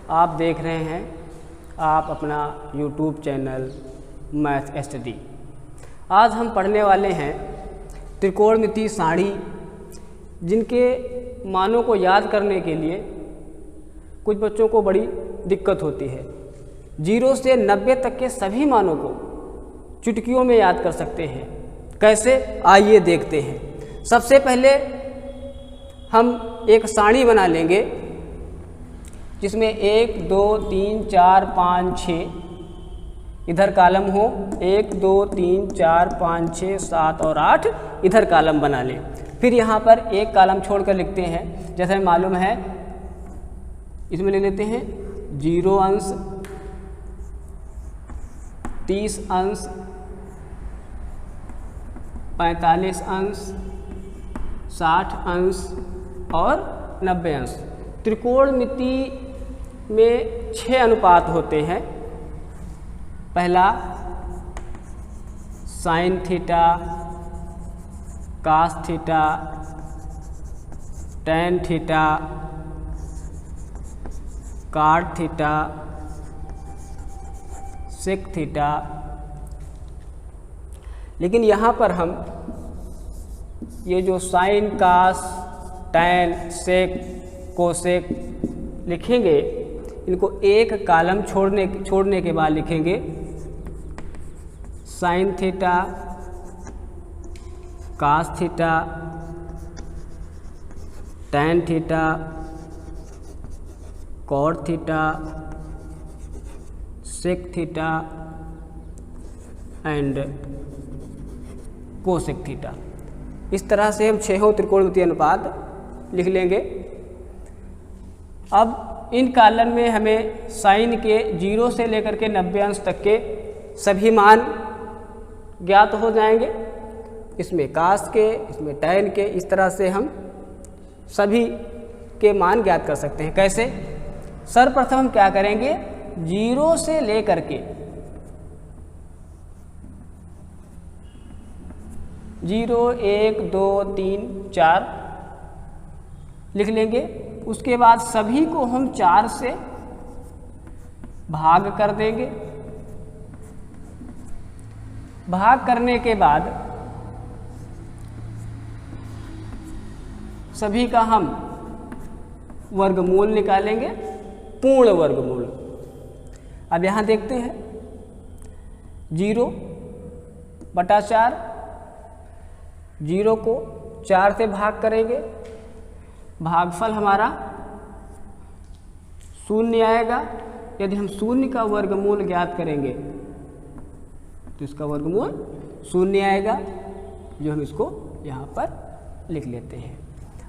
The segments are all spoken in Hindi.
आप देख रहे हैं आप अपना YouTube चैनल मैथ स्टडी। आज हम पढ़ने वाले हैं त्रिकोणमितीय सारणी, जिनके मानों को याद करने के लिए कुछ बच्चों को बड़ी दिक्कत होती है। 0 से 90 तक के सभी मानों को चुटकियों में याद कर सकते हैं। कैसे, आइए देखते हैं। सबसे पहले हम एक सारणी बना लेंगे जिसमें 1 2 3 4 5 6 इधर कॉलम हो, 1 2 3 4 5 6 7 और 8 इधर कॉलम बना लें। फिर यहाँ पर एक कॉलम छोड़कर लिखते हैं, जैसे हमें मालूम है इसमें ले लेते हैं 0 अंश, 30 अंश, 45 अंश, 60 अंश और 90 अंश। त्रिकोणमिति में 6 अनुपात होते हैं। पहला sine theta, cos theta, tan theta, cot theta, sec theta. लेकिन यहाँ पर हम ये जो sine, cos, tan, sec, cosec लिखेंगे, इनको एक कॉलम छोड़ने के बाद लिखेंगे sine theta, cos theta, tan theta, cot theta, sec theta and cosec theta. इस तरह से हम 6 त्रिकोणमितीय अनुपात लिख लेंगे। अब इन कॉलम में हमें साइन के 0 से लेकर के 90 अंश तक के सभी मान ज्ञात हो जाएंगे। इसमें कास के, इसमें टैन के, इस तरह से हम सभी के मान ज्ञात कर सकते हैं। कैसे? सर्वप्रथम हम क्या करेंगे, 0 से लेकर के 0 1 2 3 4 लिख लेंगे। उसके बाद सभी को हम 4 से भाग कर देंगे। भाग करने के बाद सभी का हम वर्गमूल निकालेंगे, पूर्ण वर्गमूल। अब यहाँ देखते हैं 0/4, 0 को 4 से भाग करेंगे, भागफल हमारा 0 आएगा। यदि हम 0 का वर्गमूल ज्ञात करेंगे तो इसका वर्गमूल 0 आएगा, जो हम इसको यहाँ पर लिख लेते हैं।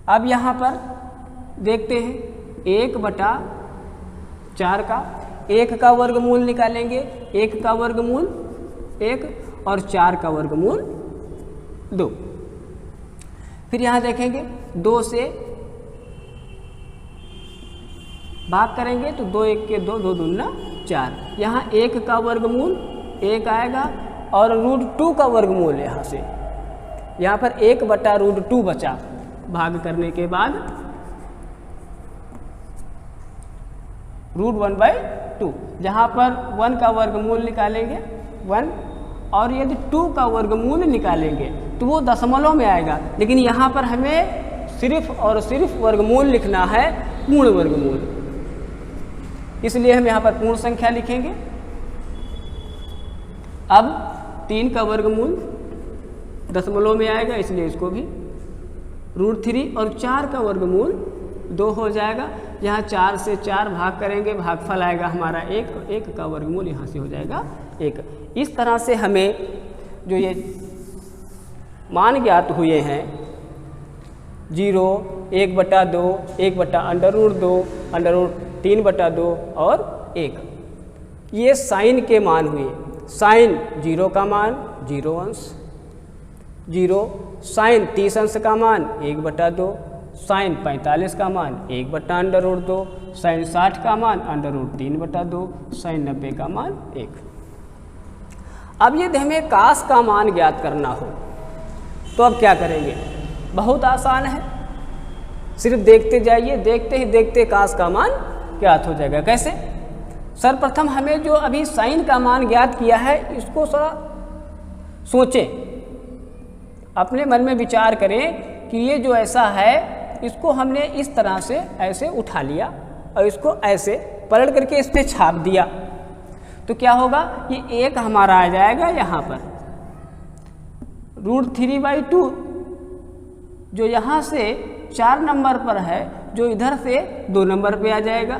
अब यहाँ पर देखते हैं 1/4 का 1 का वर्गमूल निकालेंगे, 1 का वर्गमूल 1 और 4 का वर्गमूल 2। फिर यहाँ देखेंगे 2 से भाग करेंगे तो 2 1 के 2, 2 दूना 4। यहाँ 1 का वर्गमूल 1 आएगा और √2 का वर्गमूल यहाँ से, यहाँ पर 1/√2 बचा। भाग करने के बाद √1/2, जहाँ पर 1 का वर्गमूल निकालेंगे 1, और यदि 2 का वर्गमूल निकालेंगे तो वो दशमलव में आएगा। लेकिन यहाँ पर हमें सिर्फ और सिर्फ वर्गमूल लिखना है, पूर्ण वर्गमूल। इसलिए हम यहाँ पर पूर्ण संख्या लिखेंगे। अब 3 का वर्गमूल दशमलव में आएगा, इसलिए इसको भी √3, और 4 का वर्गमूल 2 हो जाएगा। यहाँ 4 से 4 भाग करेंगे, भागफल आएगा हमारा 1, 1 का वर्गमूल यहाँ से हो जाएगा 1। इस तरह से हमें जो ये मान ज्ञात हुए हैं 0, 1/2, 1/√2, √3/2 और 1, ये साइन के मान हुए। साइन 0 का मान 0 अंश, 0 साइन 30 अंश का मान 1/2, साइन 45 का मान 1/√2, साइन 60 का मान √3/2, साइन 90 का मान 1। अब यदि हमें कास का मान ज्ञात करना हो तो अब क्या करेंगे? बहुत आसान है, सिर्फ देखते जाइए, देखते ही देखते कास का मान ज्ञात हो जाएगा। कैसे? सर्वप्रथम हमें जो अभी साइन का मान ज्ञात किया है इसको थोड़ा सोचें, अपने मन में विचार करें कि ये जो ऐसा है इसको हमने इस तरह से ऐसे उठा लिया और इसको ऐसे पलट करके इस पर छाप दिया तो क्या होगा, ये एक हमारा आ जाएगा यहाँ पर √3/2 जो यहाँ से 4 नंबर पर है, जो इधर से 2 नंबर पे आ जाएगा।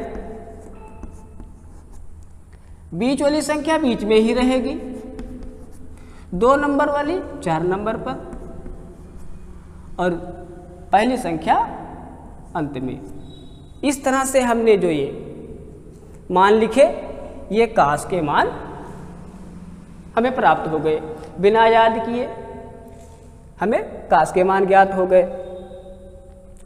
बीच वाली संख्या बीच में ही रहेगी, 2 नंबर वाली 4 नंबर पर और पहली संख्या अंत में। इस तरह से हमने जो ये मान लिखे, ये काश के मान हमें प्राप्त हो गए, बिना याद किए हमें काश के मान ज्ञात हो गए।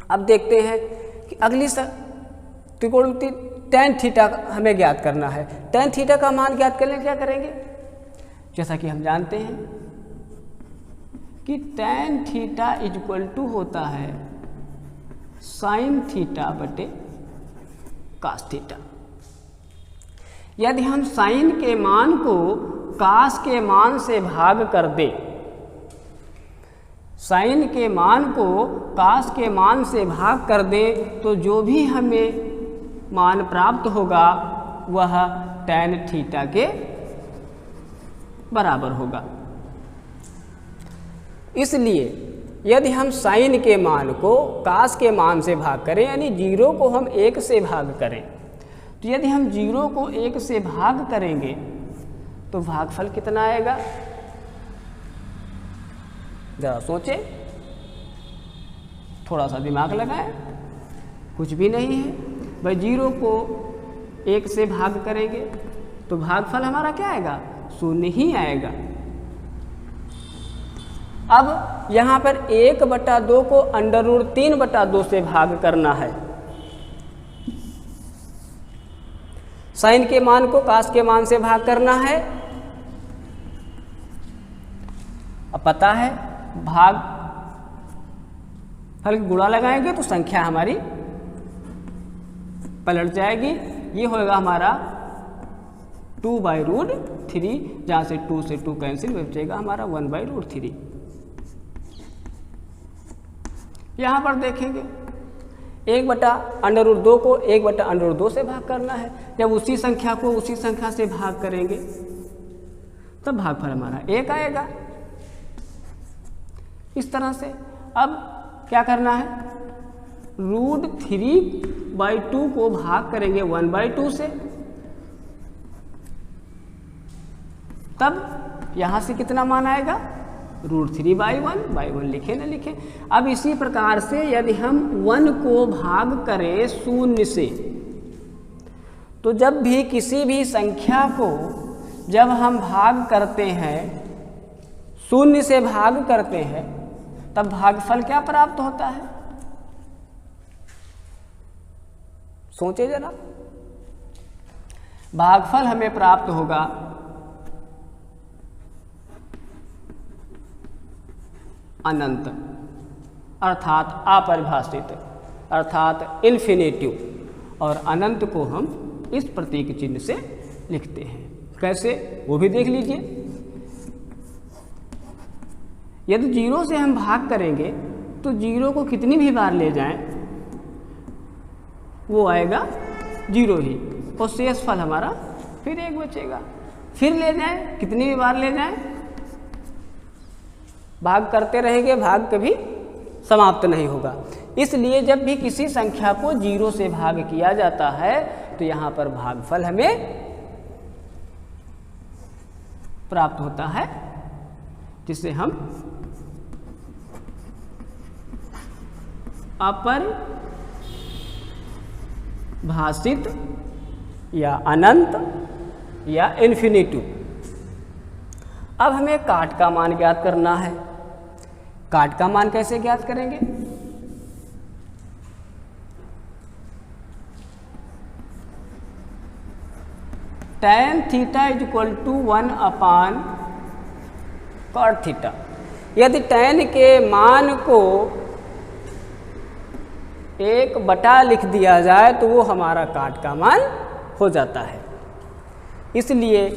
अब देखते हैं कि अगली त्रिकोणमिति tan थीटा हमें ज्ञात करना है। tan थीटा का मान ज्ञात करने क्या करेंगे, जैसा कि हम जानते हैं कि tan थीटा = होता है sin थीटा बटे cos थीटा। यदि हम sin के मान को cos के मान से भाग कर दें, sin के मान को cos के मान से भाग कर दें तो जो भी हमें मान प्राप्त होगा वह tan थीटा के बराबर होगा। इसलिए यदि हम sin के मान को cos के मान से भाग करें, यानी 0 को हम 1 से भाग करें, तो यदि हम 0 को 1 से भाग करेंगे तो भागफल कितना आएगा, जरा सोचें, थोड़ा सा दिमाग लगाएं। कुछ भी नहीं है भाई, 0 को 1 से भाग करेंगे तो भागफल हमारा क्या आएगा, 0 ही आएगा। अब यहाँ पर 1/2 को √3/2 से भाग करना है। साइन के मान को काश के मान से भाग करना है। अब पता है भाग फल गुणा लगाएंगे तो संख्या हमारी पलट जाएगी। ये होगा हमारा 2/√3, जहाँ से 2 से 2 कैंसिल बचेगा हमारा 1/√3। यहाँ पर देखेंगे 1/√2 को 1/√2 से भाग करना है। जब उसी संख्या को उसी संख्या से भाग करेंगे तब भागफल हमारा 1 आएगा। इस तरह से अब क्या करना है, √3/2 को भाग करेंगे 1/2 से, तब यहाँ से कितना मान आएगा, √3/1 लिखे न लिखे। अब इसी प्रकार से यदि हम 1 को भाग करें 0 से, तो जब भी किसी भी संख्या को जब हम भाग करते हैं 0 से भाग करते हैं तब भागफल क्या प्राप्त होता है, सोचे जरा। भागफल हमें प्राप्त होगा अनंत, अर्थात अपरिभाषित, अर्थात इन्फिनेटिव। और अनंत को हम इस प्रतीक चिन्ह से लिखते हैं। कैसे, वो भी देख लीजिए। यदि 0 से हम भाग करेंगे तो 0 को कितनी भी बार ले जाएं वो आएगा 0 ही, और शेष फल हमारा फिर 1 बचेगा। फिर ले जाएं, कितनी भी बार ले जाएं, भाग करते रहेंगे, भाग कभी समाप्त नहीं होगा। इसलिए जब भी किसी संख्या को 0 से भाग किया जाता है तो यहाँ पर भागफल हमें प्राप्त होता है, जिसे हम अपरिभाषित या अनंत या इन्फिनिटिव। अब हमें काट का मान ज्ञात करना है। काट का मान कैसे ज्ञात करेंगे, tan थीटा = 1/cot थीटा। यदि tan के मान को 1 बटा लिख दिया जाए तो वो हमारा काट का मान हो जाता है। इसलिए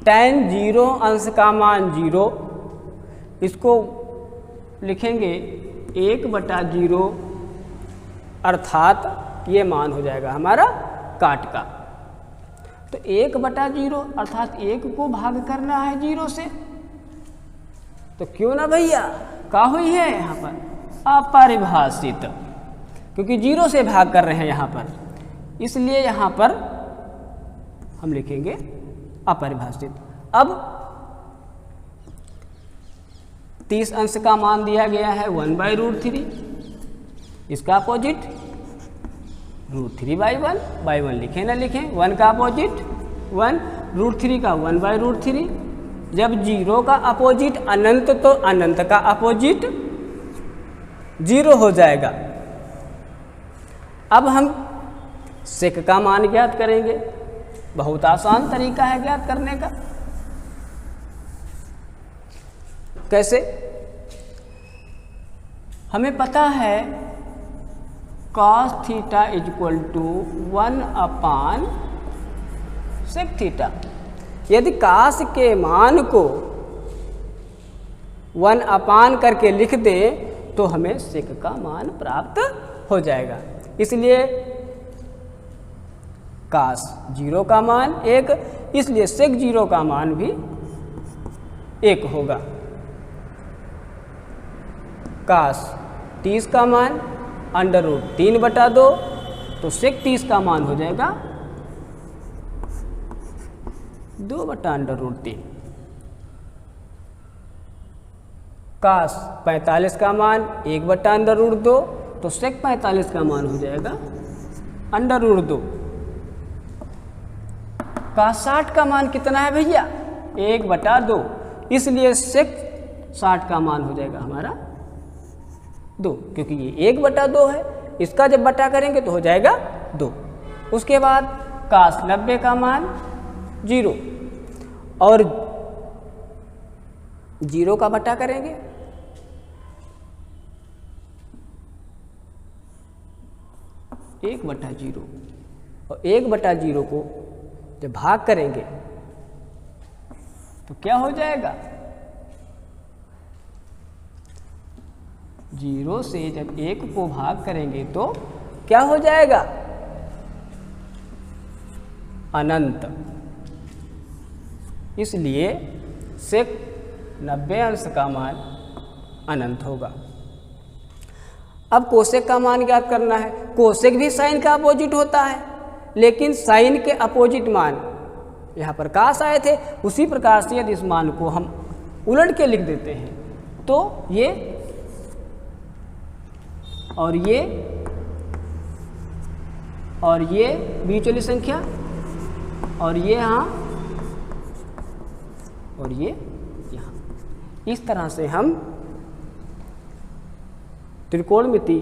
tan 0 अंश का मान 0, इसको लिखेंगे 1 बटा 0, अर्थात ये मान हो जाएगा हमारा काट का। तो 1 बटा 0 अर्थात 1 को भाग करना है 0 से, तो क्यों ना भैया का हुई है यहाँ पर अपरिभाषित, क्योंकि 0 से भाग कर रहे हैं यहाँ पर, इसलिए यहाँ पर हम लिखेंगे अपरिभाषित। अब 30 अंश का मान दिया गया है 1/√3, इसका अपोजिट √3/1 लिखें ना लिखें, 1 का अपोजिट 1, √3 का 1/√3। जब 0 का अपोजिट अनंत तो अनंत का अपोजिट 0 हो जाएगा। अब हम सेक का मान ज्ञात करेंगे, बहुत आसान तरीका है ज्ञात करने का। कैसे? हमें पता है cos थीटा = 1/sec थीटा। यदि कास के मान को 1/, करके लिख दें तो हमें सेक का मान प्राप्त हो जाएगा। इसलिए कास 0 का मान 1, इसलिए सेक 0 का मान भी 1 होगा। कास 30 का मान √3/2, तो सेक 30 का मान हो जाएगा 2/√3। कास 45 का मान 1/√2, तो सेक 45 का मान हो जाएगा √2। कास 60 का मान कितना है भैया? 1/2, इसलिए सेक 60 का मान हो जाएगा हमारा 2, क्योंकि ये 1/2 है, इसका जब बटा करेंगे तो हो जाएगा 2। उसके बाद कास 90 का मान 0, और 0 का बटा करेंगे 1/0, और 1/0 को जब भाग करेंगे तो क्या हो जाएगा? 0 से जब 1 को भाग करेंगे तो क्या हो जाएगा? अनंत। इसलिए सेक 90 अंश का मान अनंत होगा। अब कोसेक का मान ज्ञात करना है। कोसेक भी साइन का अपोजिट होता है, लेकिन साइन के अपोजिट मान यहाँ पर कास आए थे, उसी प्रकार से यदि इस मान को हम उलट के लिख देते हैं तो ये और ये बीच वाली संख्या, और ये यहाँ, और ये यहाँ, इस तरह से हम त्रिकोणमिति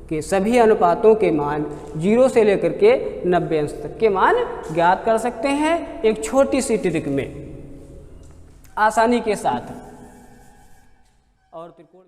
के सभी अनुपातों के मान 0 से लेकर के 90 अंश तक के मान ज्ञात कर सकते हैं एक छोटी सी ट्रिक में आसानी के साथ। और त्रिकोण